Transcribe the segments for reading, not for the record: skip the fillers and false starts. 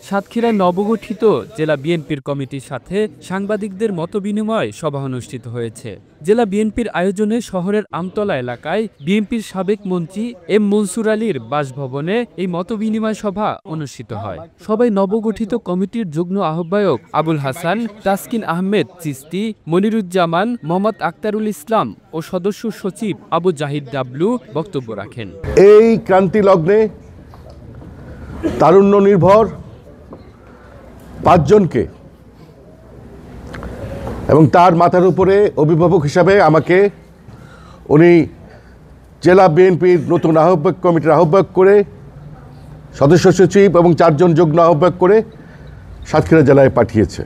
সাতক্ষীরায় নবগঠিত জেলা বিএনপির কমিটির সাথে সাংবাদিকদের মতবিনিময় সভা অনুষ্ঠিত হয়েছে। জেলা বিএনপির আয়োজনে শহরের আমতলা এলাকায় বিএনপির সাবেক মন্ত্রী এম মনসুর আলীর বাসভবনে এই মতবিনিময় সভা অনুষ্ঠিত হয়। সভায় নবগঠিত কমিটির যুগ্ম আহ্বায়ক আবুল হাসান, তাসকিন আহমেদ চিস্তি, মনিরুজ্জামান, মোহাম্মদ আক্তারুল ইসলাম ও সদস্য সচিব আবু জাহিদ ডাবলু বক্তব্য রাখেন। এই ক্রান্তি লগ্নে তারুণ্য নির্ভর 5 জনকে এবং তার মাথার উপরে অভিভাবক হিসাবে আমাকে উনি জেলা বিএনপির নতুন আহ্বায়ক কমিটির আহ্বায়ক করে সদস্য সচিব এবং 4 জন যুগ্ম আহ্বায়ক করে সাতক্ষীরা জেলায় পাঠিয়েছে।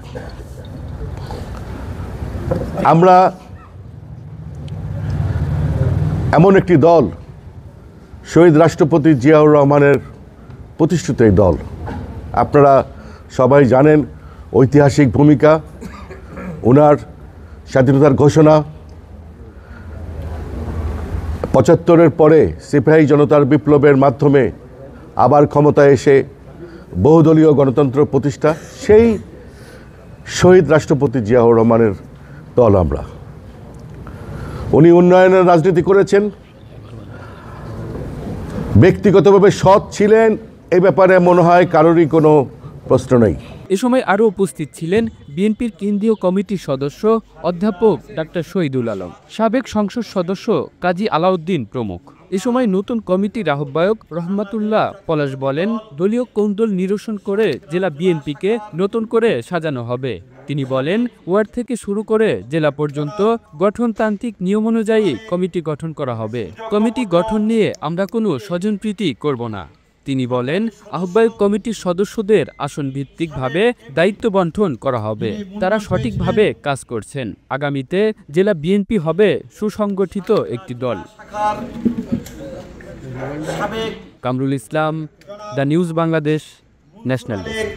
আমরা এমন একটি দল, শহীদ রাষ্ট্রপতি জিয়াউর রহমানের প্রতিষ্ঠিত এই দল, আপনারা সবাই জানেন ঐতিহাসিক ভূমিকা, ওনার স্বাধীনতার ঘোষণা, 75-এর পরে সিপাহী জনতার বিপ্লবের মাধ্যমে আবার ক্ষমতায় এসে বহুদলীয় গণতন্ত্র প্রতিষ্ঠা, সেই শহীদ রাষ্ট্রপতি জিয়াউর রহমানের দল আমরা। উনি উন্নয়নের রাজনীতি করেছেন, ব্যক্তিগতভাবে সৎ ছিলেন, এই ব্যাপারে মনে হয় কারোরই কোনো প্রশ্ন নেই। এ সময় আরও উপস্থিত ছিলেন বিএনপির কেন্দ্রীয় কমিটির সদস্য অধ্যাপক ডাক্তার শহীদুল আলম, সাবেক সংসদ সদস্য কাজী আলাউদ্দিন প্রমুখ। এ সময় নতুন কমিটির আহ্বায়ক রহমাতুল্লাহ পলাশ বলেন, দলীয় কোন্দল নিরসন করে জেলা বিএনপিকে নতুন করে সাজানো হবে। তিনি বলেন, ওয়ার্ড থেকে শুরু করে জেলা পর্যন্ত গঠনতান্ত্রিক নিয়ম অনুযায়ী কমিটি গঠন করা হবে। কমিটি গঠন নিয়ে আমরা কোনো স্বজনপ্রীতি করব না। তিনি বলেন, আহ্বায়ক কমিটির সদস্যদের আসন ভিত্তিকভাবে দায়িত্ব বন্টন করা হবে। তারা সঠিকভাবে কাজ করছেন। আগামীতে জেলা বিএনপি হবে সুসংগঠিত একটি দল। Kamrul Islam, the news Bangladesh, national desk.